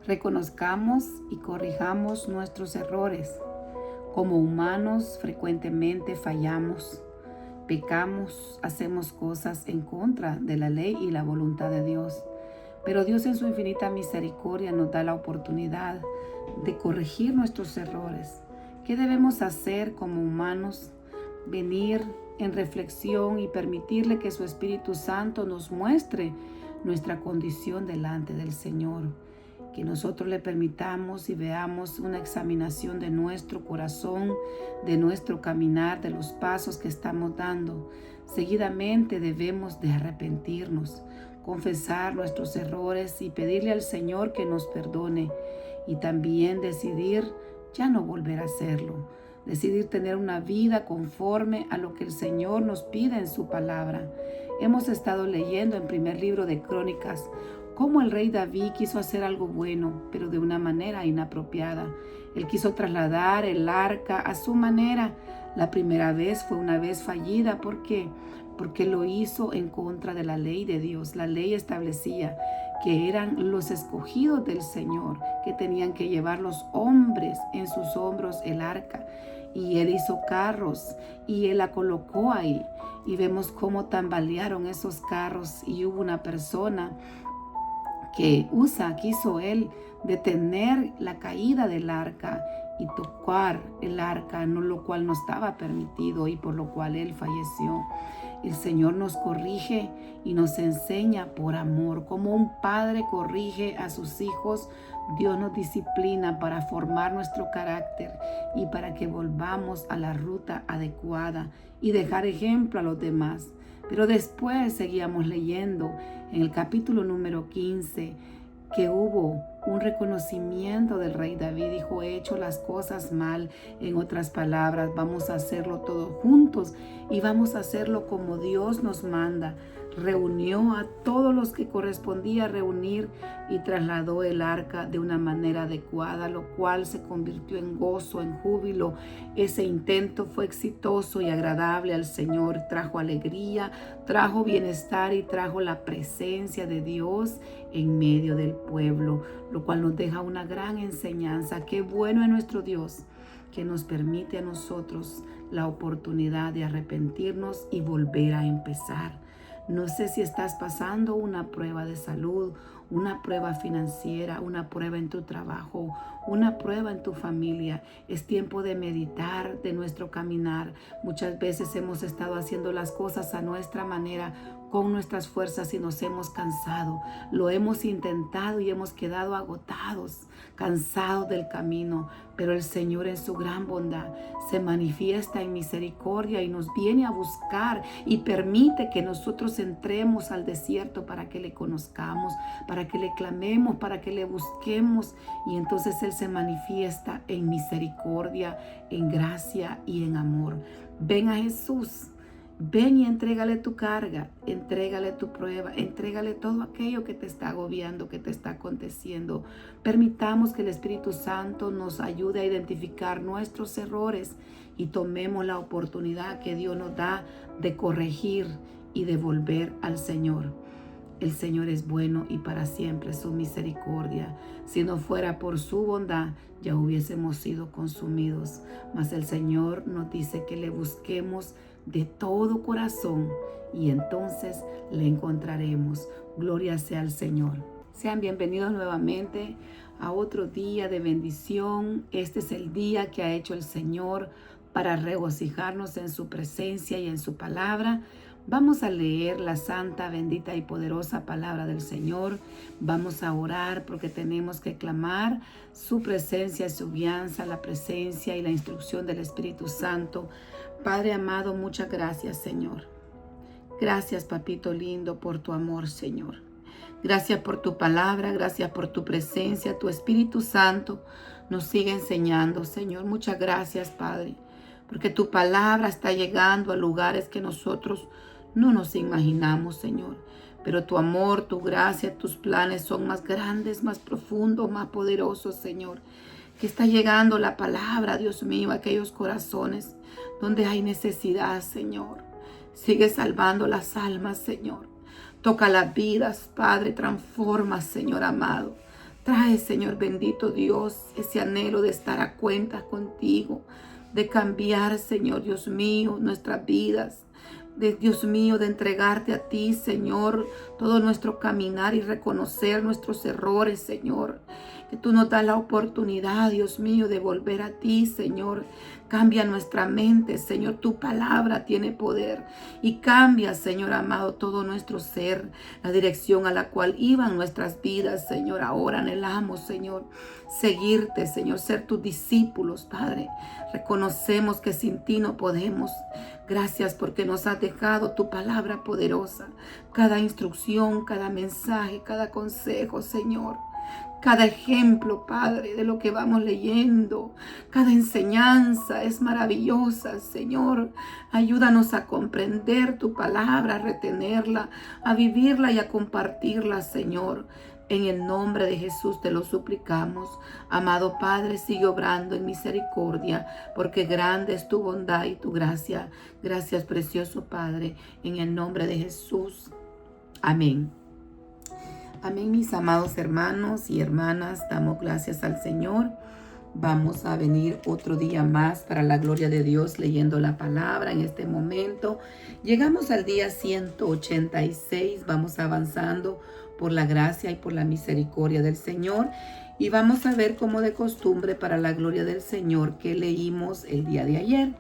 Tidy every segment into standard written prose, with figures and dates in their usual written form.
Reconozcamos y corrijamos nuestros errores. Como humanos frecuentemente fallamos, pecamos, hacemos cosas en contra de la ley y la voluntad de Dios. Pero Dios en su infinita misericordia nos da la oportunidad de corregir nuestros errores. ¿Qué debemos hacer como humanos? Venir en reflexión y permitirle que su Espíritu Santo nos muestre nuestra condición delante del Señor. Que nosotros le permitamos y veamos una examinación de nuestro corazón, de nuestro caminar, de los pasos que estamos dando. Seguidamente debemos de arrepentirnos, confesar nuestros errores y pedirle al Señor que nos perdone. Y también decidir ya no volver a hacerlo. Decidir tener una vida conforme a lo que el Señor nos pide en su palabra. Hemos estado leyendo en primer libro de Crónicas cómo el rey David quiso hacer algo bueno, pero de una manera inapropiada. Él quiso trasladar el arca a su manera. La primera vez fue una vez fallida. ¿Por qué? Porque lo hizo en contra de la ley de Dios. La ley establecía que eran los escogidos del Señor, que tenían que llevar los hombres en sus hombros el arca. Y él hizo carros y él la colocó ahí. Y vemos cómo tambalearon esos carros y hubo una persona que quiso él detener la caída del arca y tocar el arca, lo cual no estaba permitido y por lo cual él falleció. El Señor nos corrige y nos enseña por amor. Como un padre corrige a sus hijos, Dios nos disciplina para formar nuestro carácter y para que volvamos a la ruta adecuada y dejar ejemplo a los demás. Pero después seguíamos leyendo en el capítulo número 15 que hubo un reconocimiento del rey David. Dijo: he hecho las cosas mal. En otras palabras, vamos a hacerlo todos juntos y vamos a hacerlo como Dios nos manda. Reunió a todos los que correspondía reunir y trasladó el arca de una manera adecuada, lo cual se convirtió en gozo, en júbilo. Ese intento fue exitoso y agradable al Señor. Trajo alegría, trajo bienestar y trajo la presencia de Dios en medio del pueblo, lo cual nos deja una gran enseñanza. Qué bueno es nuestro Dios, que nos permite a nosotros la oportunidad de arrepentirnos y volver a empezar. No sé si estás pasando una prueba de salud, una prueba financiera, una prueba en tu trabajo, una prueba en tu familia. Es tiempo de meditar de nuestro caminar. Muchas veces hemos estado haciendo las cosas a nuestra manera, con nuestras fuerzas, y nos hemos cansado. Lo hemos intentado y hemos quedado agotados, cansados del camino. Pero el Señor en su gran bondad se manifiesta en misericordia y nos viene a buscar y permite que nosotros entremos al desierto para que le conozcamos, para que le clamemos, para que le busquemos. Y entonces Él se manifiesta en misericordia, en gracia y en amor. Ven a Jesús. Ven y entrégale tu carga, entrégale tu prueba, entrégale todo aquello que te está agobiando, que te está aconteciendo. Permitamos que el Espíritu Santo nos ayude a identificar nuestros errores y tomemos la oportunidad que Dios nos da de corregir y de volver al Señor. El Señor es bueno y para siempre su misericordia. Si no fuera por su bondad, ya hubiésemos sido consumidos. Mas el Señor nos dice que le busquemos de todo corazón y entonces le encontraremos. Gloria sea al Señor. Sean bienvenidos nuevamente a otro día de bendición. Este es el día que ha hecho el Señor para regocijarnos en su presencia y en su palabra. Vamos a leer la santa, bendita y poderosa palabra del Señor. Vamos a orar porque tenemos que clamar su presencia, su guianza, la presencia y la instrucción del Espíritu Santo. Padre amado, muchas gracias, Señor. Gracias, papito lindo, por tu amor, Señor. Gracias por tu palabra, gracias por tu presencia. Tu Espíritu Santo nos sigue enseñando, Señor. Muchas gracias, Padre, porque tu palabra está llegando a lugares que nosotros no nos imaginamos, Señor. Pero tu amor, tu gracia, tus planes son más grandes, más profundos, más poderosos, Señor. Que está llegando la palabra, Dios mío, a aquellos corazones donde hay necesidad, Señor. Sigue salvando las almas, Señor. Toca las vidas, Padre, transforma, Señor amado. Trae, Señor bendito Dios, ese anhelo de estar a cuentas contigo, de cambiar, Señor Dios mío, nuestras vidas. De Dios mío, de entregarte a ti, Señor, todo nuestro caminar y reconocer nuestros errores, Señor. Que tú nos das la oportunidad, Dios mío, de volver a ti, Señor. Cambia nuestra mente, Señor. Tu palabra tiene poder y cambia, Señor amado, todo nuestro ser, la dirección a la cual iban nuestras vidas, Señor. Ahora anhelamos, Señor, seguirte, Señor, ser tus discípulos, Padre. Reconocemos que sin ti no podemos. Gracias porque nos has dejado tu palabra poderosa. Cada instrucción, cada mensaje, cada consejo, Señor. Cada ejemplo, Padre, de lo que vamos leyendo, cada enseñanza es maravillosa, Señor. Ayúdanos a comprender tu palabra, a retenerla, a vivirla y a compartirla, Señor. En el nombre de Jesús te lo suplicamos. Amado Padre, sigue obrando en misericordia, porque grande es tu bondad y tu gracia. Gracias, precioso Padre, en el nombre de Jesús. Amén. Amén, mis amados hermanos y hermanas, damos gracias al Señor. Vamos a venir otro día más para la gloria de Dios leyendo la palabra en este momento. Llegamos al día 186, vamos avanzando por la gracia y por la misericordia del Señor. Y vamos a ver como de costumbre para la gloria del Señor que leímos el día de ayer.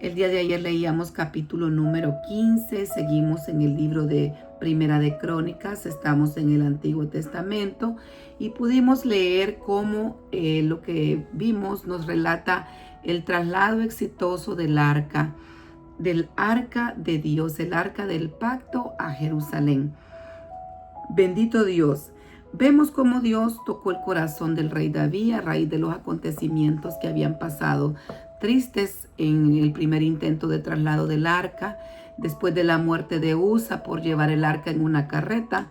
El día de ayer leíamos capítulo número 15, seguimos en el libro de Primera de Crónicas, estamos en el Antiguo Testamento y pudimos leer cómo lo que vimos nos relata el traslado exitoso del arca de Dios, el arca del pacto a Jerusalén. Bendito Dios. Vemos cómo Dios tocó el corazón del rey David a raíz de los acontecimientos que habían pasado tristes en el primer intento de traslado del arca, después de la muerte de Usa por llevar el arca en una carreta.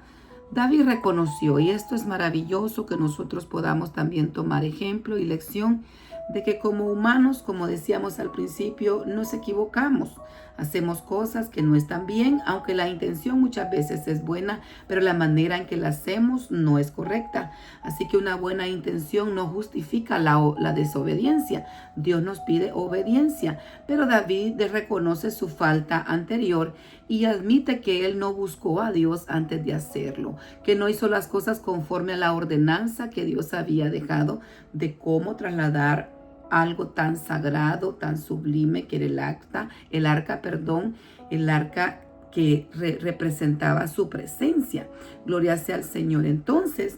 David reconoció, y esto es maravilloso, que nosotros podamos también tomar ejemplo y lección de que como humanos, como decíamos al principio, nos equivocamos. Hacemos cosas que no están bien, aunque la intención muchas veces es buena, pero la manera en que la hacemos no es correcta. Así que una buena intención no justifica la desobediencia. Dios nos pide obediencia, pero David reconoce su falta anterior y admite que él no buscó a Dios antes de hacerlo, que no hizo las cosas conforme a la ordenanza que Dios había dejado de cómo trasladar algo tan sagrado, tan sublime que era el arca que representaba su presencia. Gloria sea al Señor. Entonces,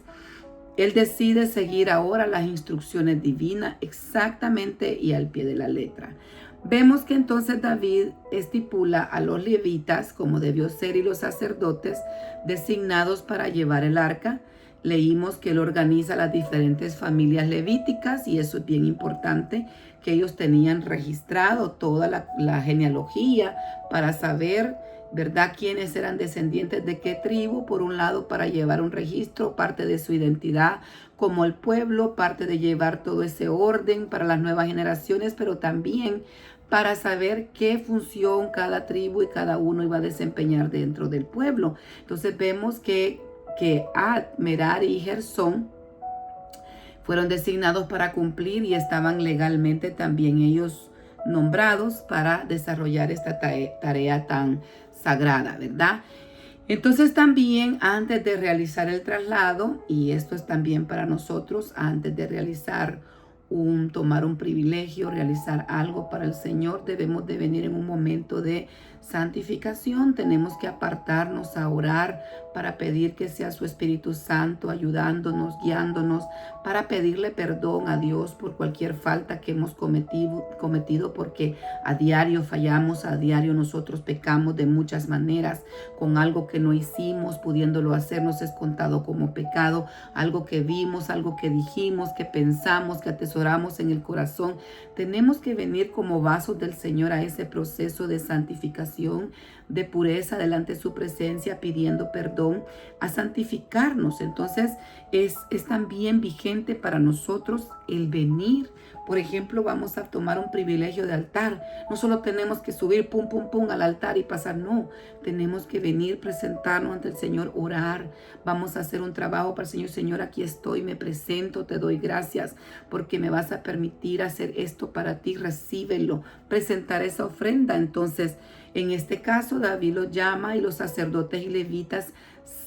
él decide seguir ahora las instrucciones divinas exactamente y al pie de la letra. Vemos que entonces David estipula a los levitas, como debió ser, y los sacerdotes designados para llevar el arca. Leímos que él organiza las diferentes familias levíticas y eso es bien importante, que ellos tenían registrado toda la genealogía para saber, ¿verdad?, quiénes eran descendientes de qué tribu, por un lado para llevar un registro, parte de su identidad como el pueblo, parte de llevar todo ese orden para las nuevas generaciones, pero también para saber qué función cada tribu y cada uno iba a desempeñar dentro del pueblo. Entonces vemos que Ad, Merari y Gersón fueron designados para cumplir y estaban legalmente también ellos nombrados para desarrollar esta tarea tan sagrada, ¿verdad? Entonces también antes de realizar el traslado, y esto es también para nosotros, antes de tomar un privilegio, realizar algo para el Señor, debemos de venir en un momento de santificación. Tenemos que apartarnos a orar para pedir que sea su Espíritu Santo ayudándonos, guiándonos, para pedirle perdón a Dios por cualquier falta que hemos cometido, porque a diario fallamos, a diario nosotros pecamos de muchas maneras, con algo que no hicimos, pudiéndolo hacer, nos es contado como pecado, algo que vimos, algo que dijimos, que pensamos, que atesoramos en el corazón. Tenemos que venir como vasos del Señor a ese proceso de santificación, de pureza delante de su presencia, pidiendo perdón, a santificarnos. Entonces, es también vigente para nosotros el venir. Por ejemplo, vamos a tomar un privilegio de altar. No solo tenemos que subir pum, pum, pum al altar y pasar, no. Tenemos que venir, presentarnos ante el Señor, orar. Vamos a hacer un trabajo para el Señor. Señor, aquí estoy, me presento, te doy gracias porque me vas a permitir hacer esto para ti. Recíbelo, presentar esa ofrenda. Entonces, en este caso, David lo llama y los sacerdotes y levitas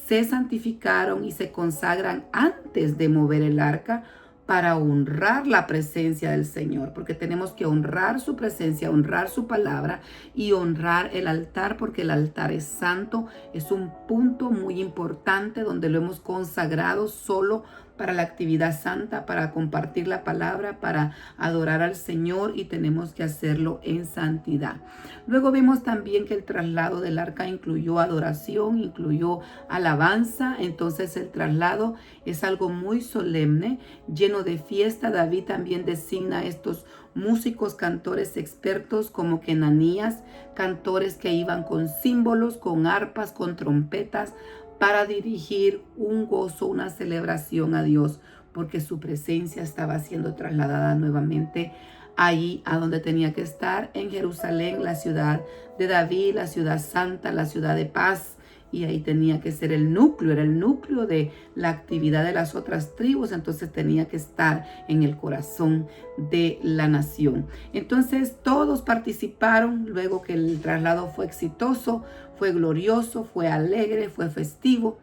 se santificaron y se consagran antes de mover el arca para honrar la presencia del Señor, porque tenemos que honrar su presencia, honrar su palabra y honrar el altar, porque el altar es santo, es un punto muy importante donde lo hemos consagrado solo para la actividad santa, para compartir la palabra, para adorar al Señor, y tenemos que hacerlo en santidad. Luego vemos también que el traslado del arca incluyó adoración, incluyó alabanza. Entonces el traslado es algo muy solemne, lleno de fiesta. David también designa a estos músicos, cantores expertos como Kenanías, cantores que iban con símbolos, con arpas, con trompetas, para dirigir un gozo, una celebración a Dios, porque su presencia estaba siendo trasladada nuevamente ahí a donde tenía que estar, en Jerusalén, la ciudad de David, la ciudad santa, la ciudad de paz. Y ahí tenía que ser el núcleo, era el núcleo de la actividad de las otras tribus, entonces tenía que estar en el corazón de la nación. Entonces todos participaron, luego que el traslado fue exitoso, fue glorioso, fue alegre, fue festivo.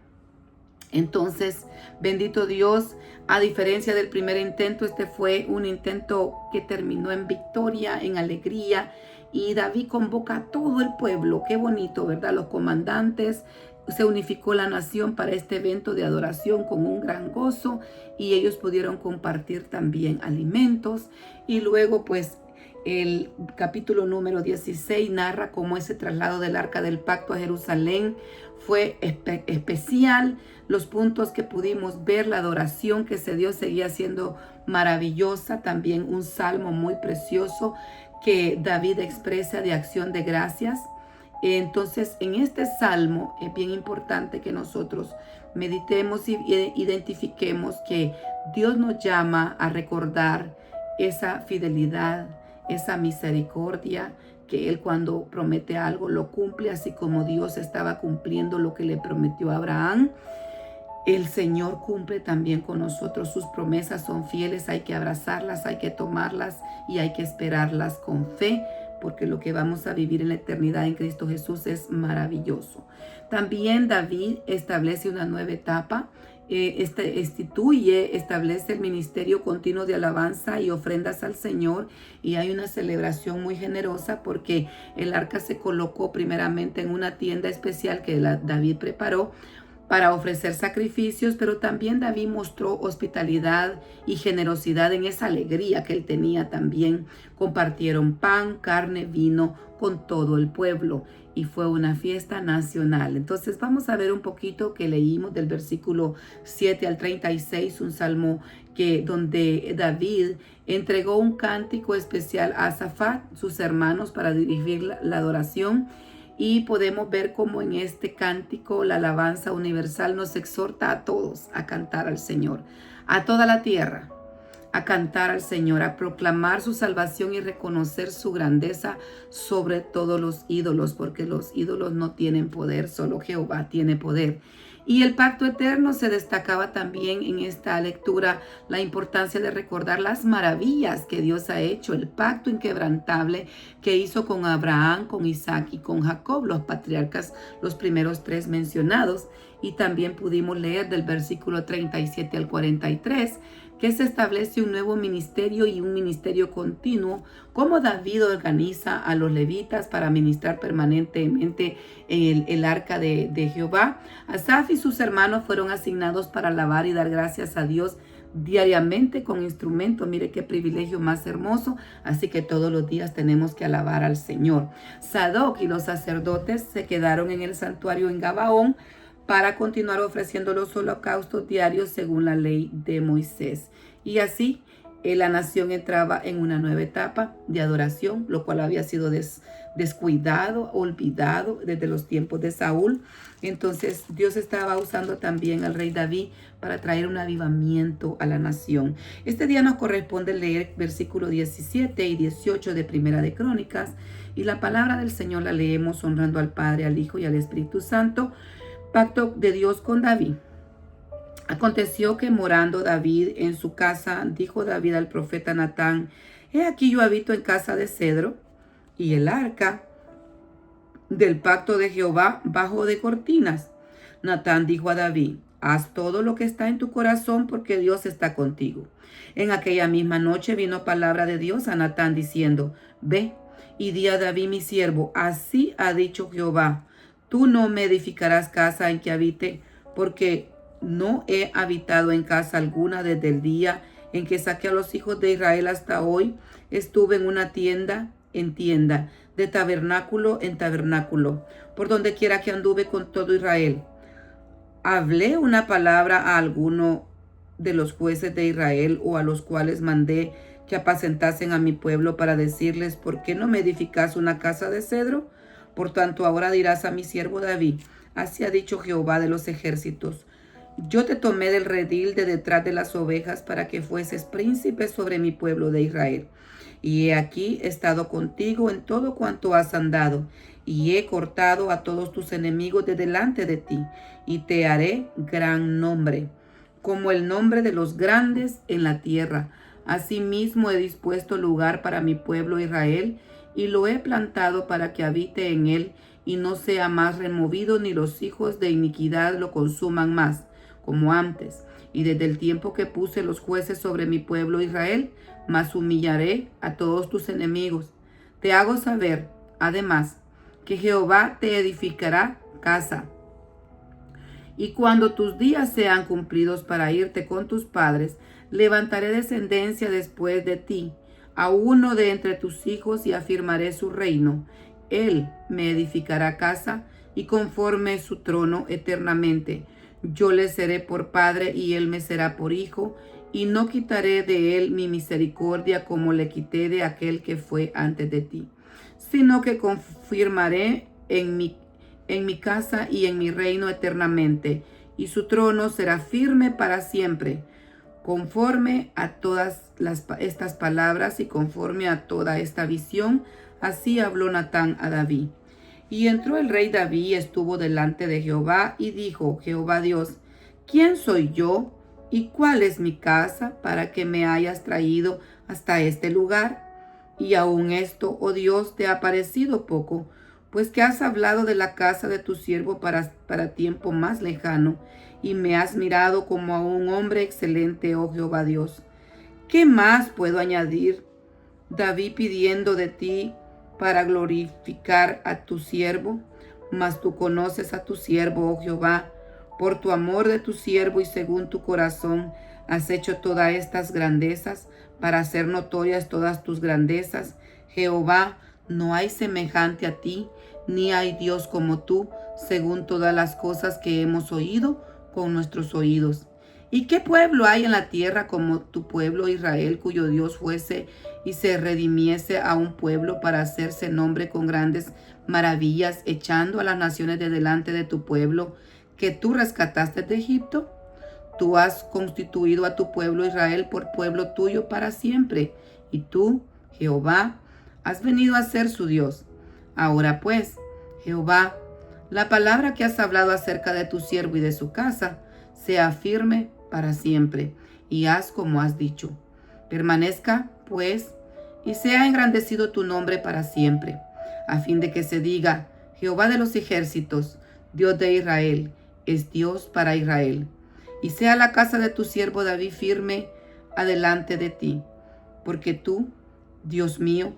Entonces, bendito Dios, a diferencia del primer intento, este fue un intento que terminó en victoria, en alegría. Y David convoca a todo el pueblo. Qué bonito, ¿verdad? Los comandantes, se unificó la nación para este evento de adoración con un gran gozo, y ellos pudieron compartir también alimentos. Y luego, pues, el capítulo número 16 narra cómo ese traslado del arca del pacto a Jerusalén fue especial. Los puntos que pudimos ver, la adoración que se dio seguía siendo maravillosa. También un salmo muy precioso que David expresa de acción de gracias. Entonces, en este salmo es bien importante que nosotros meditemos y identifiquemos que Dios nos llama a recordar esa fidelidad, esa misericordia, que Él cuando promete algo lo cumple, así como Dios estaba cumpliendo lo que le prometió a Abraham. El Señor cumple también con nosotros. Sus promesas son fieles, hay que abrazarlas, hay que tomarlas y hay que esperarlas con fe, porque lo que vamos a vivir en la eternidad en Cristo Jesús es maravilloso. También David establece una nueva etapa, establece el ministerio continuo de alabanza y ofrendas al Señor, y hay una celebración muy generosa porque el arca se colocó primeramente en una tienda especial que David preparó para ofrecer sacrificios, pero también David mostró hospitalidad y generosidad en esa alegría que él tenía también. Compartieron pan, carne, vino con todo el pueblo y fue una fiesta nacional. Entonces vamos a ver un poquito que leímos del versículo 7 al 36, un salmo donde David entregó un cántico especial a Asafat, sus hermanos, para dirigir la adoración. Y podemos ver cómo en este cántico la alabanza universal nos exhorta a todos a cantar al Señor, a toda la tierra, a cantar al Señor, a proclamar su salvación y reconocer su grandeza sobre todos los ídolos, porque los ídolos no tienen poder, solo Jehová tiene poder. Y el pacto eterno se destacaba también en esta lectura, la importancia de recordar las maravillas que Dios ha hecho, el pacto inquebrantable que hizo con Abraham, con Isaac y con Jacob, los patriarcas, los primeros tres mencionados. Y también pudimos leer del versículo 37 al 43, que se establece un nuevo ministerio y un ministerio continuo, como David organiza a los levitas para ministrar permanentemente en el arca de Jehová. Asaf y sus hermanos fueron asignados para alabar y dar gracias a Dios diariamente con instrumentos. Mire qué privilegio más hermoso. Así que todos los días tenemos que alabar al Señor. Sadoc y los sacerdotes se quedaron en el santuario en Gabaón para continuar ofreciendo los holocaustos diarios según la ley de Moisés. Y así la nación entraba en una nueva etapa de adoración, lo cual había sido descuidado, olvidado desde los tiempos de Saúl. Entonces Dios estaba usando también al rey David para traer un avivamiento a la nación. Este día nos corresponde leer versículos 17 y 18 de Primera de Crónicas, y la palabra del Señor la leemos honrando al Padre, al Hijo y al Espíritu Santo. Pacto de Dios con David. Aconteció que morando David en su casa, dijo David al profeta Natán: he aquí yo habito en casa de cedro, y el arca del pacto de Jehová bajo de cortinas. Natán dijo a David: haz todo lo que está en tu corazón, porque Dios está contigo. En aquella misma noche vino palabra de Dios a Natán diciendo: ve y di a David mi siervo, así ha dicho Jehová, tú no me edificarás casa en que habite, porque no he habitado en casa alguna desde el día en que saqué a los hijos de Israel hasta hoy. Estuve en una tienda, en tienda, de tabernáculo en tabernáculo, por donde quiera que anduve con todo Israel. ¿Hablé una palabra a alguno de los jueces de Israel, o a los cuales mandé que apacentasen a mi pueblo, para decirles: ¿por qué no me edificas una casa de cedro? Por tanto, ahora dirás a mi siervo David: así ha dicho Jehová de los ejércitos: yo te tomé del redil de detrás de las ovejas para que fueses príncipe sobre mi pueblo de Israel. Y he aquí he estado contigo en todo cuanto has andado, y he cortado a todos tus enemigos de delante de ti, y te haré gran nombre, como el nombre de los grandes en la tierra. Asimismo he dispuesto lugar para mi pueblo Israel, y lo he plantado para que habite en él, y no sea más removido, ni los hijos de iniquidad lo consuman más, como antes. Y desde el tiempo que puse los jueces sobre mi pueblo Israel, mas humillaré a todos tus enemigos. Te hago saber, además, que Jehová te edificará casa. Y cuando tus días sean cumplidos para irte con tus padres, levantaré descendencia después de ti, a uno de entre tus hijos, y afirmaré su reino. Él me edificará casa, y conforme su trono eternamente. Yo le seré por padre, y él me será por hijo, y no quitaré de él mi misericordia como le quité de aquel que fue antes de ti, sino que confirmaré en mi casa y en mi reino eternamente, y su trono será firme para siempre. Conforme a todas estas palabras y conforme a toda esta visión, así habló Natán a David. Y entró el rey David y estuvo delante de Jehová, y dijo: Jehová Dios, ¿quién soy yo y cuál es mi casa para que me hayas traído hasta este lugar? Y aún esto, oh Dios, te ha parecido poco, pues que has hablado de la casa de tu siervo para tiempo más lejano, y me has mirado como a un hombre excelente, oh Jehová Dios. ¿Qué más puedo añadir, David, pidiendo de ti para glorificar a tu siervo? Mas tú conoces a tu siervo, oh Jehová. Por tu amor de tu siervo y según tu corazón has hecho todas estas grandezas, para hacer notorias todas tus grandezas. Jehová, no hay semejante a ti, ni hay Dios como tú, según todas las cosas que hemos oído con nuestros oídos. ¿Y qué pueblo hay en la tierra como tu pueblo Israel, cuyo Dios fuese y se redimiese a un pueblo para hacerse nombre con grandes maravillas, echando a las naciones de delante de tu pueblo, que tú rescataste de Egipto? Tú has constituido a tu pueblo Israel por pueblo tuyo para siempre, y tú, Jehová, has venido a ser su Dios. Ahora pues, Jehová, la palabra que has hablado acerca de tu siervo y de su casa, sea firme para siempre, y haz como has dicho. Permanezca, pues, y sea engrandecido tu nombre para siempre, a fin de que se diga: Jehová de los ejércitos, Dios de Israel, es Dios para Israel. Y sea la casa de tu siervo David firme adelante de ti, porque tú, Dios mío,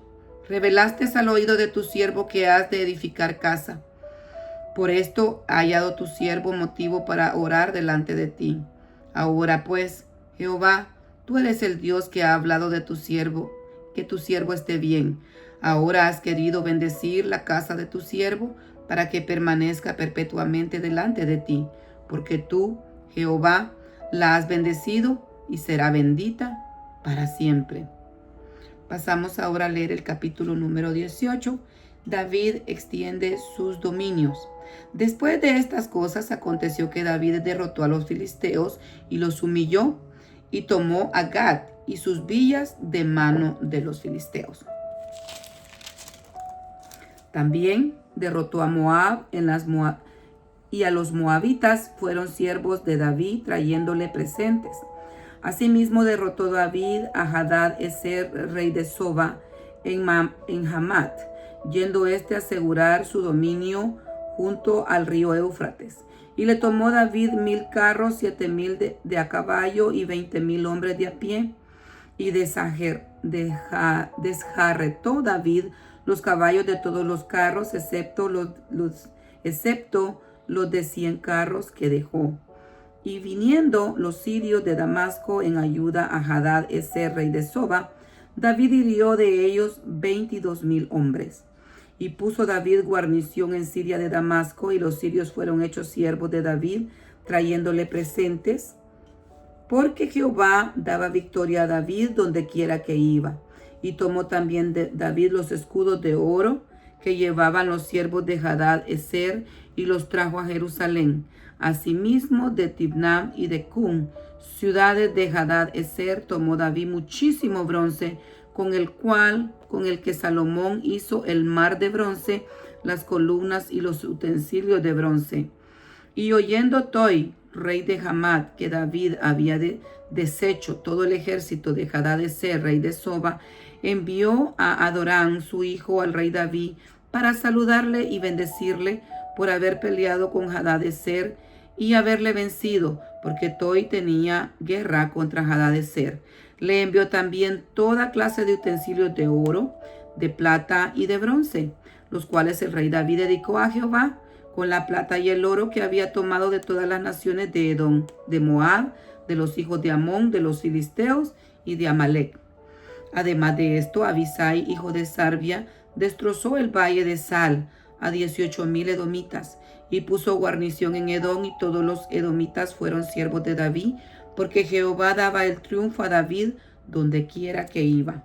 revelaste al oído de tu siervo que has de edificar casa. Por esto ha hallado tu siervo motivo para orar delante de ti. Ahora pues, Jehová, tú eres el Dios que ha hablado de tu siervo, que tu siervo esté bien. Ahora has querido bendecir la casa de tu siervo para que permanezca perpetuamente delante de ti, porque tú, Jehová, la has bendecido y será bendita para siempre. Pasamos ahora a leer el capítulo número 18. David extiende sus dominios. Después de estas cosas aconteció que David derrotó a los filisteos y los humilló y tomó a Gat y sus villas de mano de los filisteos. También derrotó a Moab y a los moabitas fueron siervos de David trayéndole presentes. Asimismo derrotó David a Hadad Ezer, rey de Soba, en Hamat, yendo a asegurar su dominio junto al río Éufrates. Y le tomó David 1000 carros, 7000 de a caballo y 20,000 hombres de a pie. Y desjarretó David los caballos de todos los carros, excepto los de 100 carros que dejó. Y viniendo los sirios de Damasco en ayuda a Hadad Ezer, rey de Soba, David hirió de ellos 22,000 hombres. Y puso David guarnición en Siria de Damasco, y los sirios fueron hechos siervos de David, trayéndole presentes, porque Jehová daba victoria a David donde quiera que iba. Y tomó también David los escudos de oro que llevaban los siervos de Hadad Ezer, y los trajo a Jerusalén. Asimismo de Tibnam y de Cun, ciudades de Hadad Ezer, tomó David muchísimo bronce, con el que Salomón hizo el mar de bronce, las columnas y los utensilios de bronce. Y oyendo Toi, rey de Hamat, que David había deshecho todo el ejército de Hadad Ezer, rey de Soba, envió a Adorán, su hijo, al rey David, para saludarle y bendecirle por haber peleado con Hadad Ezer y haberle vencido, porque Toi tenía guerra contra Hadad Ezer. Le envió también toda clase de utensilios de oro, de plata y de bronce, los cuales el rey David dedicó a Jehová, con la plata y el oro que había tomado de todas las naciones de Edom, de Moab, de los hijos de Amón, de los filisteos y de Amalek. Además de esto, Abisai, hijo de Sarbia, destrozó el valle de Sal a 18,000 edomitas, y puso guarnición en Edom, y todos los edomitas fueron siervos de David, porque Jehová daba el triunfo a David donde quiera que iba.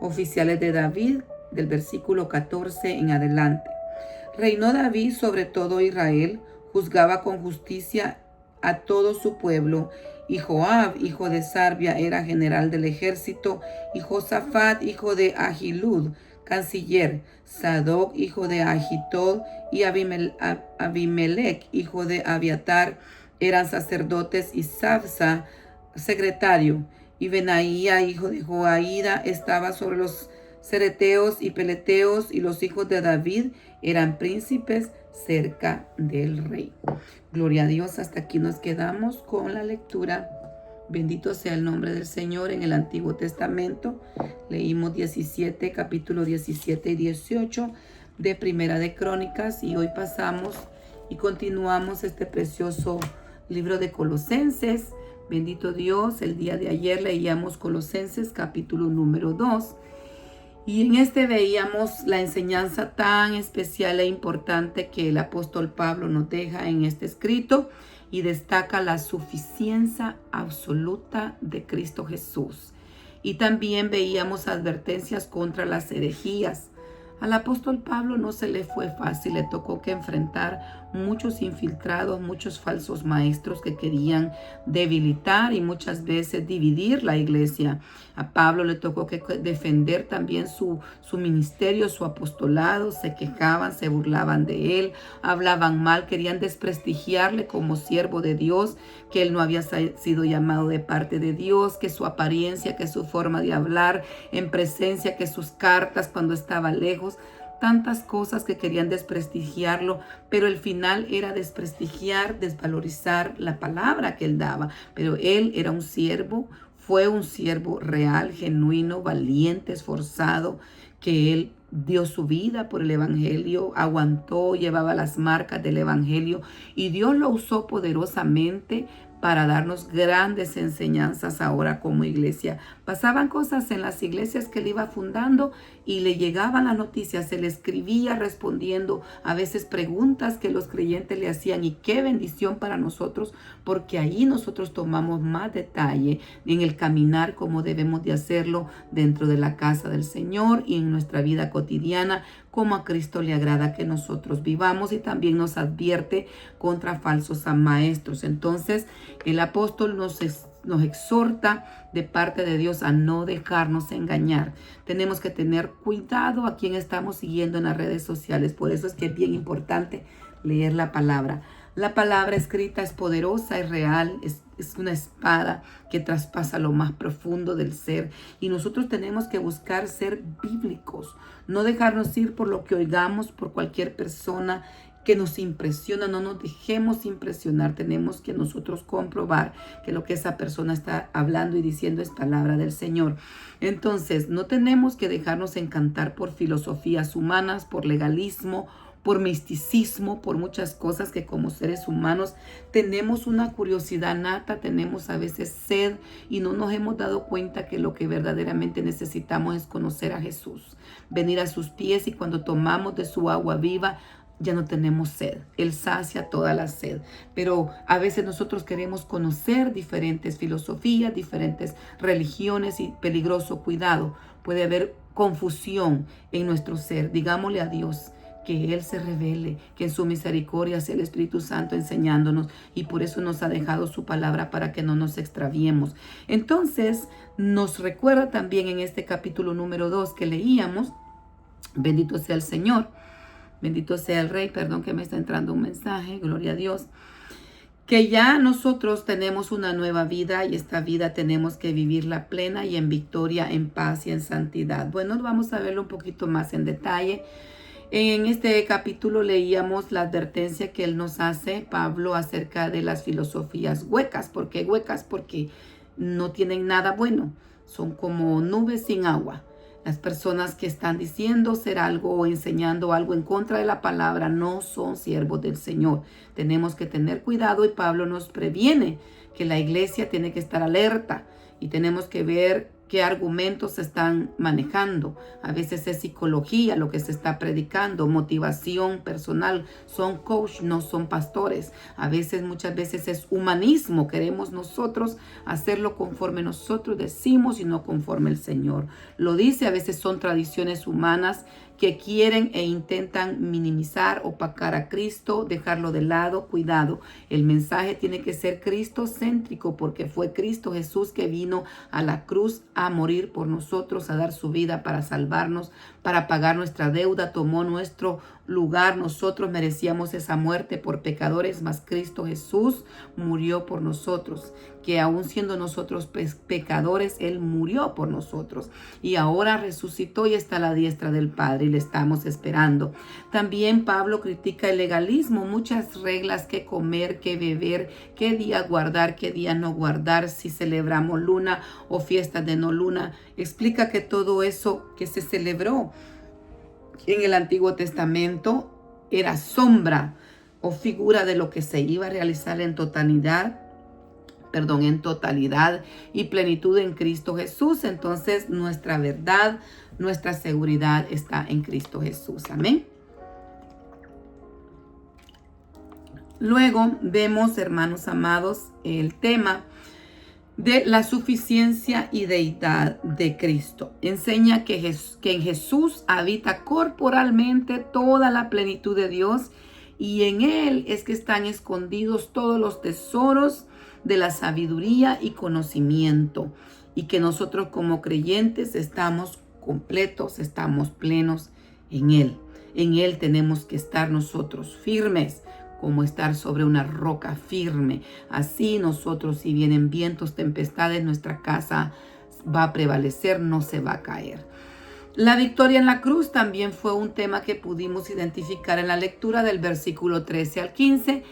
Oficiales de David, del versículo 14 en adelante. Reinó David sobre todo Israel, juzgaba con justicia a todo su pueblo, y Joab, hijo de Sarbia, era general del ejército, y Josafat, hijo de Ahilud, canciller, Sadoc, hijo de Agitod, y Abimelech, hijo de Abiatar, eran sacerdotes, y Sabsa, secretario, y Benaía, hijo de Joaída, estaba sobre los cereteos y peleteos, y los hijos de David eran príncipes cerca del rey. Gloria a Dios. Hasta aquí nos quedamos con la lectura. Bendito sea el nombre del Señor. En el Antiguo Testamento leímos capítulo 17 y 18 de Primera de Crónicas, y hoy pasamos y continuamos este precioso libro de Colosenses. Bendito Dios. El día de ayer leíamos Colosenses capítulo número 2. Y en este veíamos la enseñanza tan especial e importante que el apóstol Pablo nos deja en este escrito, y destaca la suficiencia absoluta de Cristo Jesús. Y también veíamos advertencias contra las herejías. Al apóstol Pablo no se le fue fácil, le tocó que enfrentar muchos infiltrados, muchos falsos maestros que querían debilitar y muchas veces dividir la iglesia. A Pablo le tocó que defender también su ministerio, su apostolado. Se quejaban, se burlaban de él, hablaban mal, querían desprestigiarle como siervo de Dios, que él no había sido llamado de parte de Dios, que su apariencia, que su forma de hablar en presencia, que sus cartas cuando estaba lejos, tantas cosas que querían desprestigiarlo, pero el final era desprestigiar, desvalorizar la palabra que él daba. Pero él era un siervo, fue un siervo real, genuino, valiente, esforzado, que él dio su vida por el evangelio, aguantó, llevaba las marcas del evangelio, y Dios lo usó poderosamente para darnos grandes enseñanzas ahora como iglesia. Pasaban cosas en las iglesias que él iba fundando y le llegaban las noticias, se le escribía respondiendo a veces preguntas que los creyentes le hacían, y qué bendición para nosotros, porque ahí nosotros tomamos más detalle en el caminar como debemos de hacerlo dentro de la casa del Señor y en nuestra vida cotidiana, como a Cristo le agrada que nosotros vivamos, y también nos advierte contra falsos maestros. Entonces el apóstol nos exhorta de parte de Dios a no dejarnos engañar. Tenemos que tener cuidado a quien estamos siguiendo en las redes sociales. Por eso es que es bien importante leer la palabra. La palabra escrita es poderosa, es real, es una espada que traspasa lo más profundo del ser. Y nosotros tenemos que buscar ser bíblicos, no dejarnos ir por lo que oigamos, por cualquier persona que nos impresiona. No nos dejemos impresionar. Tenemos que nosotros comprobar que lo que esa persona está hablando y diciendo es palabra del Señor. Entonces, no tenemos que dejarnos encantar por filosofías humanas, por legalismo, por misticismo, por muchas cosas que como seres humanos tenemos una curiosidad nata, tenemos a veces sed y no nos hemos dado cuenta que lo que verdaderamente necesitamos es conocer a Jesús, venir a sus pies, y cuando tomamos de su agua viva ya no tenemos sed. Él sacia toda la sed. Pero a veces nosotros queremos conocer diferentes filosofías, diferentes religiones, y peligroso, cuidado. Puede haber confusión en nuestro ser. Digámosle a Dios que Él se revele, que en su misericordia sea el Espíritu Santo enseñándonos, y por eso nos ha dejado su palabra para que no nos extraviemos. Entonces nos recuerda también en este capítulo número 2 que leíamos, bendito sea el Señor, bendito sea el Rey, perdón que me está entrando un mensaje, gloria a Dios, que ya nosotros tenemos una nueva vida, y esta vida tenemos que vivirla plena y en victoria, en paz y en santidad. Bueno, vamos a verlo un poquito más en detalle. En este capítulo leíamos la advertencia que él nos hace, Pablo, acerca de las filosofías huecas. ¿Por qué huecas? Porque no tienen nada bueno, son como nubes sin agua. Las personas que están diciendo ser algo o enseñando algo en contra de la palabra no son siervos del Señor. Tenemos que tener cuidado, y Pablo nos previene que la iglesia tiene que estar alerta y tenemos que ver qué argumentos se están manejando. A veces es psicología lo que se está predicando, motivación personal. Son coach, no son pastores. A veces, muchas veces es humanismo. Queremos nosotros hacerlo conforme nosotros decimos y no conforme el Señor lo dice. A veces son tradiciones humanas que quieren e intentan minimizar, opacar a Cristo, dejarlo de lado. Cuidado, el mensaje tiene que ser cristocéntrico, porque fue Cristo Jesús que vino a la cruz a morir por nosotros, a dar su vida para salvarnos, para pagar nuestra deuda, tomó nuestro lugar. Nosotros merecíamos esa muerte por pecadores, mas Cristo Jesús murió por nosotros, que aún siendo nosotros pecadores, Él murió por nosotros, y ahora resucitó y está a la diestra del Padre, y le estamos esperando. También Pablo critica el legalismo, muchas reglas, qué comer, qué beber, qué día guardar, qué día no guardar, si celebramos luna o fiestas de no luna. Explica que todo eso que se celebró en el Antiguo Testamento era sombra o figura de lo que se iba a realizar en totalidad y plenitud en Cristo Jesús. Entonces nuestra verdad, nuestra seguridad está en Cristo Jesús. Amén. Luego vemos, hermanos amados, el tema de la suficiencia y deidad de Cristo. Enseña que en Jesús habita corporalmente toda la plenitud de Dios, y en Él es que están escondidos todos los tesoros de la sabiduría y conocimiento, y que nosotros como creyentes estamos completos, estamos plenos en Él. En Él tenemos que estar nosotros firmes, como estar sobre una roca firme. Así nosotros, si vienen vientos, tempestades, nuestra casa va a prevalecer, no se va a caer. La victoria en la cruz también fue un tema que pudimos identificar en la lectura del versículo 13 al 15,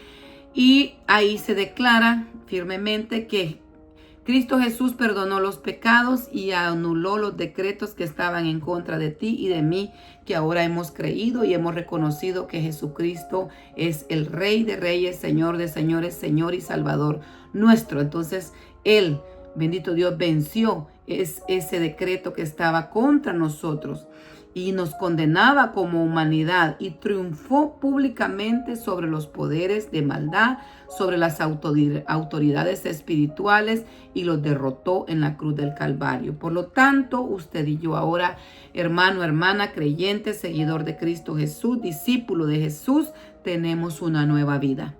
y ahí se declara firmemente que Cristo Jesús perdonó los pecados y anuló los decretos que estaban en contra de ti y de mí, que ahora hemos creído y hemos reconocido que Jesucristo es el Rey de Reyes, Señor de Señores, Señor y Salvador nuestro. Entonces, Él, bendito Dios, venció ese decreto que estaba contra nosotros y nos condenaba como humanidad, y triunfó públicamente sobre los poderes de maldad, sobre las autoridades espirituales, y los derrotó en la cruz del Calvario. Por lo tanto, usted y yo ahora, hermano, hermana, creyente, seguidor de Cristo Jesús, discípulo de Jesús, tenemos una nueva vida.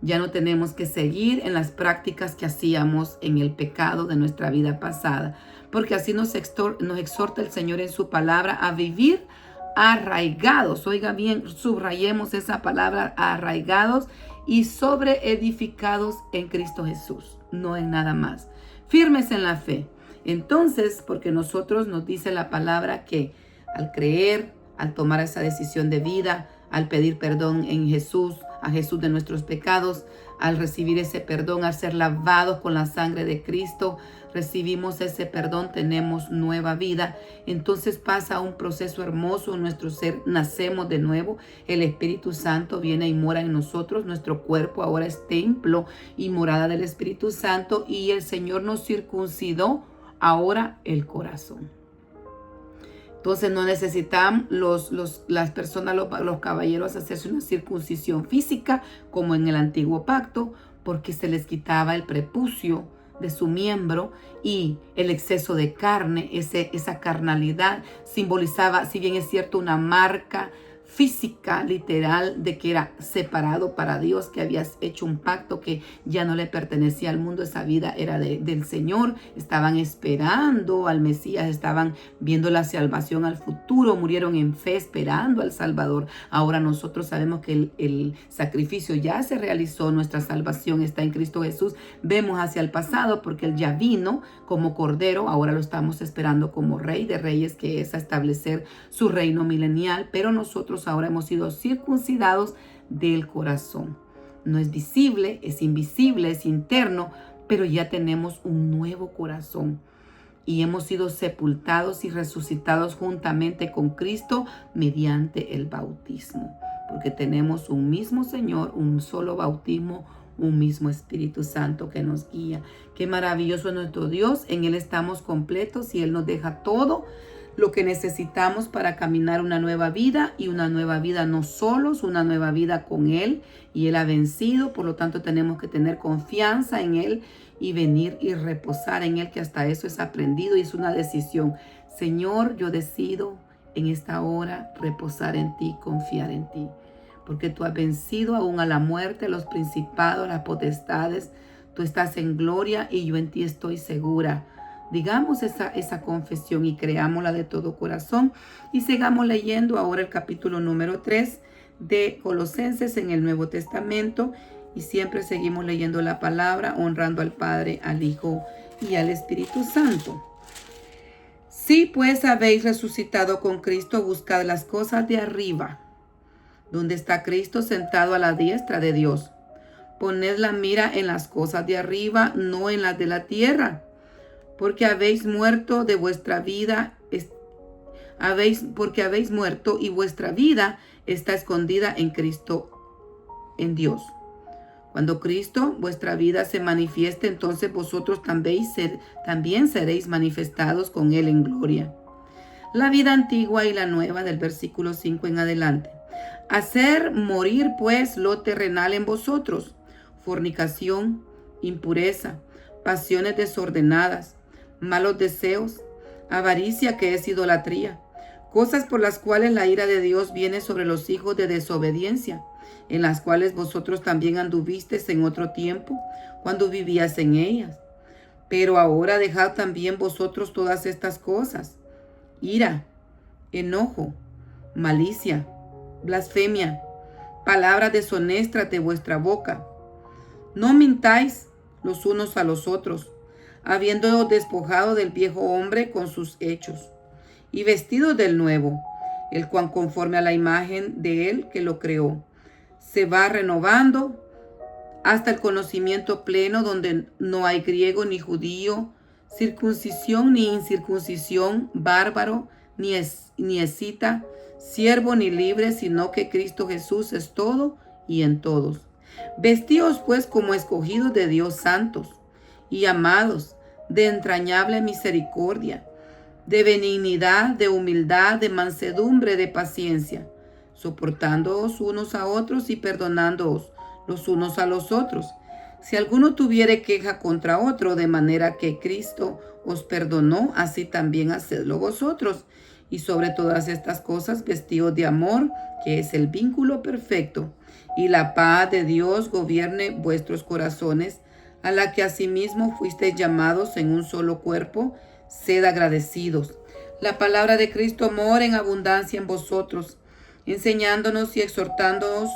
Ya no tenemos que seguir en las prácticas que hacíamos en el pecado de nuestra vida pasada, porque así nos exhorta el Señor en su palabra a vivir arraigados. Oiga bien, subrayemos esa palabra, arraigados y sobreedificados en Cristo Jesús, no en nada más. Firmes en la fe. Entonces, porque nosotros nos dice la palabra que al creer, al tomar esa decisión de vida, al pedir perdón en Jesús, a Jesús de nuestros pecados, al recibir ese perdón, al ser lavados con la sangre de Cristo, recibimos ese perdón, tenemos nueva vida. Entonces pasa un proceso hermoso en nuestro ser, nacemos de nuevo, el Espíritu Santo viene y mora en nosotros, nuestro cuerpo ahora es templo y morada del Espíritu Santo, y el Señor nos circuncidó ahora el corazón. Entonces no necesitan las personas, los caballeros, hacerse una circuncisión física como en el antiguo pacto, porque se les quitaba el prepucio de su miembro, y el exceso de carne, esa carnalidad simbolizaba, si bien es cierto, una marca física, literal, de que era separado para Dios, que habías hecho un pacto que ya no le pertenecía al mundo. Esa vida era del Señor. Estaban esperando al Mesías, estaban viendo la salvación al futuro, murieron en fe esperando al Salvador. Ahora nosotros sabemos que el sacrificio ya se realizó, nuestra salvación está en Cristo Jesús. Vemos hacia el pasado porque Él ya vino como Cordero, ahora lo estamos esperando como Rey de Reyes, que es a establecer su reino milenial, pero nosotros ahora hemos sido circuncidados del corazón. No es visible, es invisible, es interno, pero ya tenemos un nuevo corazón y hemos sido sepultados y resucitados juntamente con Cristo mediante el bautismo, porque tenemos un mismo Señor, un solo bautismo, un mismo Espíritu Santo que nos guía. Qué maravilloso es nuestro Dios, en Él estamos completos y Él nos deja todo lo que necesitamos para caminar una nueva vida, y una nueva vida no solos, una nueva vida con Él, y Él ha vencido. Por lo tanto, tenemos que tener confianza en Él y venir y reposar en Él, que hasta eso es aprendido y es una decisión. Señor, yo decido en esta hora reposar en ti, confiar en ti, porque tú has vencido aún a la muerte, los principados, las potestades. Tú estás en gloria y yo en ti estoy segura. Digamos esa confesión y creámosla de todo corazón, y sigamos leyendo ahora el capítulo número 3 de Colosenses en el Nuevo Testamento, y siempre seguimos leyendo la palabra, honrando al Padre, al Hijo y al Espíritu Santo. Si pues habéis resucitado con Cristo, buscad las cosas de arriba, donde está Cristo sentado a la diestra de Dios. Poned la mira en las cosas de arriba, no en las de la tierra, porque habéis muerto de vuestra vida, porque habéis muerto y vuestra vida está escondida en Cristo, en Dios. Cuando Cristo, vuestra vida, se manifieste, entonces vosotros también seréis manifestados con Él en gloria. La vida antigua y la nueva, del versículo 5 en adelante. Hacer morir pues lo terrenal en vosotros: fornicación, impureza, pasiones desordenadas, malos deseos, avaricia, que es idolatría, cosas por las cuales la ira de Dios viene sobre los hijos de desobediencia, en las cuales vosotros también anduvisteis en otro tiempo, cuando vivías en ellas. Pero ahora dejad también vosotros todas estas cosas: ira, enojo, malicia, blasfemia, palabras deshonestas de vuestra boca. No mintáis los unos a los otros, habiendo despojado del viejo hombre con sus hechos, y vestido del nuevo, el cual conforme a la imagen de él que lo creó, se va renovando hasta el conocimiento pleno, donde no hay griego ni judío, circuncisión ni incircuncisión, bárbaro ni escita, siervo ni libre, sino que Cristo Jesús es todo y en todos. Vestíos pues como escogidos de Dios, santos y amados, de entrañable misericordia, de benignidad, de humildad, de mansedumbre, de paciencia, soportándoos unos a otros y perdonándoos los unos a los otros. Si alguno tuviere queja contra otro, de manera que Cristo os perdonó, así también hacedlo vosotros. Y sobre todas estas cosas, vestíos de amor, que es el vínculo perfecto, y la paz de Dios gobierne vuestros corazones, a la que asimismo fuisteis llamados en un solo cuerpo. Sed agradecidos. La palabra de Cristo mora en abundancia en vosotros, enseñándonos y exhortándonos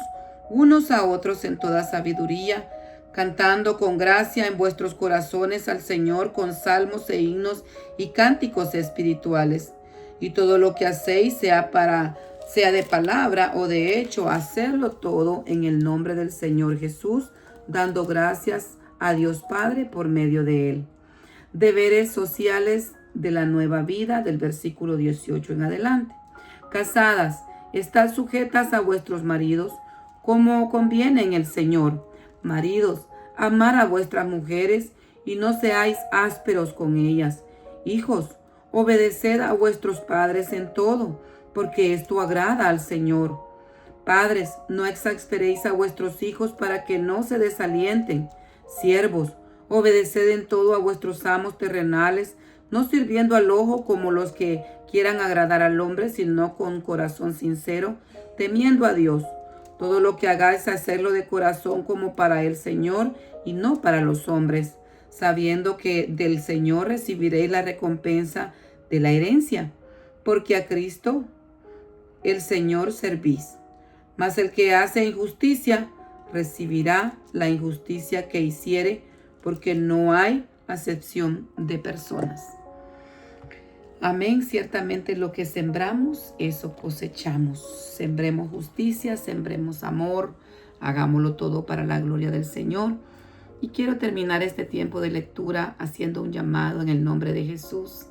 unos a otros en toda sabiduría, cantando con gracia en vuestros corazones al Señor con salmos e himnos y cánticos espirituales. Y todo lo que hacéis, sea de palabra o de hecho, hacerlo todo en el nombre del Señor Jesús, dando gracias a Dios Padre por medio de Él. Deberes sociales de la nueva vida, del versículo 18 en adelante. Casadas, estad sujetas a vuestros maridos, como conviene en el Señor. Maridos, amad a vuestras mujeres y no seáis ásperos con ellas. Hijos, obedeced a vuestros padres en todo, porque esto agrada al Señor. Padres, no exasperéis a vuestros hijos para que no se desalienten. Siervos, obedeced en todo a vuestros amos terrenales, no sirviendo al ojo como los que quieran agradar al hombre, sino con corazón sincero, temiendo a Dios. Todo lo que hagáis, hacerlo de corazón como para el Señor y no para los hombres, sabiendo que del Señor recibiréis la recompensa de la herencia, porque a Cristo el Señor servís. Mas el que hace injusticia recibirá la injusticia que hiciere, porque no hay acepción de personas. Amén. Ciertamente lo que sembramos, eso cosechamos. Sembremos justicia, sembremos amor, hagámoslo todo para la gloria del Señor. Y quiero terminar este tiempo de lectura haciendo un llamado en el nombre de Jesús.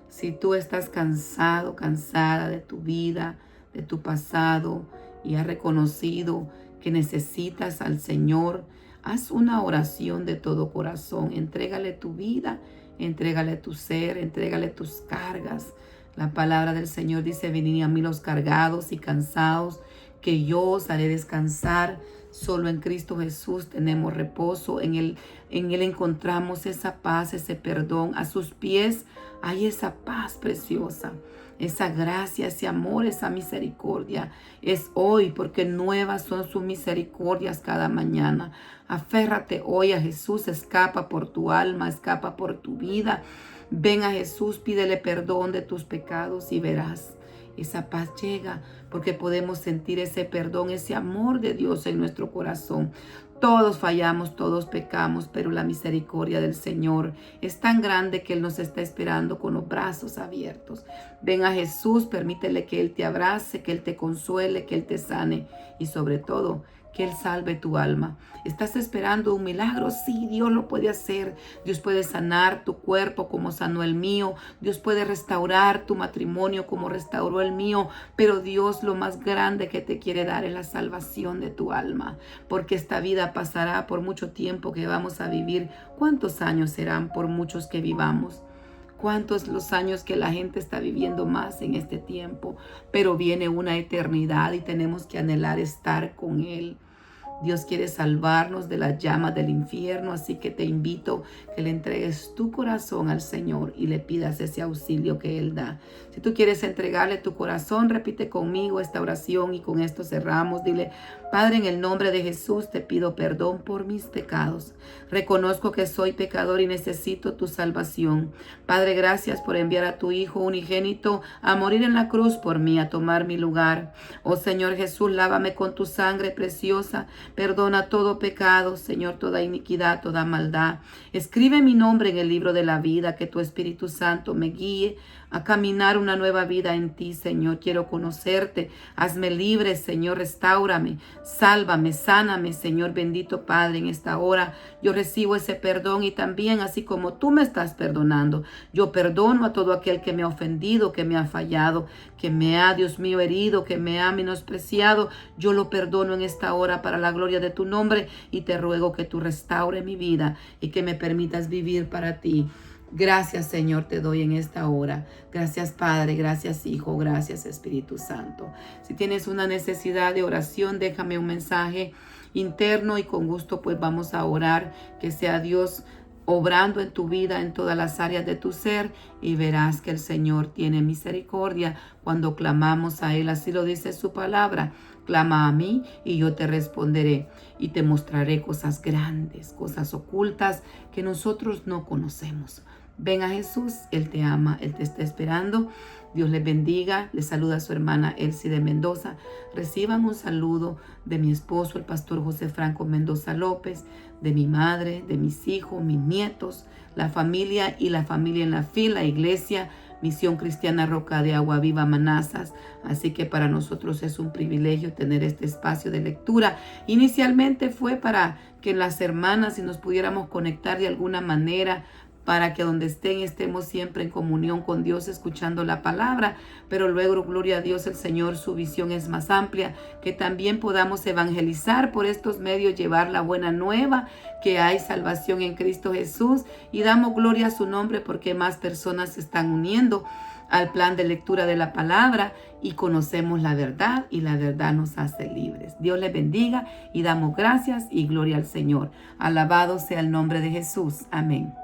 Si tú estás cansado, cansada de tu vida, de tu pasado, y has reconocido que necesitas al Señor, haz una oración de todo corazón. Entrégale tu vida, entrégale tu ser, entrégale tus cargas. La palabra del Señor dice: venid a mí los cargados y cansados, que yo os haré descansar. Solo en Cristo Jesús tenemos reposo. En Él encontramos esa paz, ese perdón. A sus pies hay esa paz preciosa, esa gracia, ese amor, esa misericordia. Es hoy, porque nuevas son sus misericordias cada mañana. Aférrate hoy a Jesús, escapa por tu alma, escapa por tu vida. Ven a Jesús, pídele perdón de tus pecados y verás. Esa paz llega porque podemos sentir ese perdón, ese amor de Dios en nuestro corazón. Todos fallamos, todos pecamos, pero la misericordia del Señor es tan grande que Él nos está esperando con los brazos abiertos. Ven a Jesús, permítele que Él te abrace, que Él te consuele, que Él te sane y sobre todo que Él salve tu alma. ¿Estás esperando un milagro? Sí, Dios lo puede hacer. Dios puede sanar tu cuerpo como sanó el mío. Dios puede restaurar tu matrimonio como restauró el mío. Pero Dios, lo más grande que te quiere dar es la salvación de tu alma. Porque esta vida pasará por mucho tiempo que vamos a vivir. ¿Cuántos años serán por muchos que vivamos? ¿Cuántos los años que la gente está viviendo más en este tiempo? Pero viene una eternidad y tenemos que anhelar estar con Él. Dios quiere salvarnos de las llamas del infierno, así que te invito que le entregues tu corazón al Señor y le pidas ese auxilio que Él da. Si tú quieres entregarle tu corazón, repite conmigo esta oración y con esto cerramos. Dile: Padre, en el nombre de Jesús te pido perdón por mis pecados. Reconozco que soy pecador y necesito tu salvación. Padre, gracias por enviar a tu Hijo unigénito a morir en la cruz por mí, a tomar mi lugar. Oh Señor Jesús, lávame con tu sangre preciosa. Perdona todo pecado, Señor, toda iniquidad, toda maldad. Escribe mi nombre en el libro de la vida, que tu Espíritu Santo me guíe a caminar una nueva vida en ti, Señor. Quiero conocerte. Hazme libre, Señor. Restáurame, sálvame, sáname, Señor bendito Padre. En esta hora yo recibo ese perdón y también, así como tú me estás perdonando, yo perdono a todo aquel que me ha ofendido, que me ha fallado, que me ha, Dios mío, herido, que me ha menospreciado. Yo lo perdono en esta hora para la gloria de tu nombre y te ruego que tú restaure mi vida y que me permitas vivir para ti. Gracias, Señor, te doy en esta hora. Gracias, Padre, gracias, Hijo, gracias, Espíritu Santo. Si tienes una necesidad de oración, déjame un mensaje interno y con gusto pues vamos a orar. Que sea Dios obrando en tu vida, en todas las áreas de tu ser, y verás que el Señor tiene misericordia cuando clamamos a Él. Así lo dice su palabra. Clama a mí y yo te responderé y te mostraré cosas grandes, cosas ocultas que nosotros no conocemos. Ven a Jesús, Él te ama, Él te está esperando. Dios les bendiga. Les saluda a su hermana Elsie de Mendoza. Reciban un saludo de mi esposo, el pastor José Franco Mendoza López, de mi madre, de mis hijos, mis nietos, la familia y la familia en la fila, iglesia, Misión Cristiana Roca de Agua Viva Manazas. Así que para nosotros es un privilegio tener este espacio de lectura. Inicialmente fue para que las hermanas, si nos pudiéramos conectar de alguna manera, para que donde estén estemos siempre en comunión con Dios escuchando la palabra, pero luego, gloria a Dios, el Señor, su visión es más amplia, que también podamos evangelizar por estos medios, llevar la buena nueva, que hay salvación en Cristo Jesús, y damos gloria a su nombre porque más personas se están uniendo al plan de lectura de la palabra y conocemos la verdad y la verdad nos hace libres. Dios les bendiga y damos gracias y gloria al Señor. Alabado sea el nombre de Jesús. Amén.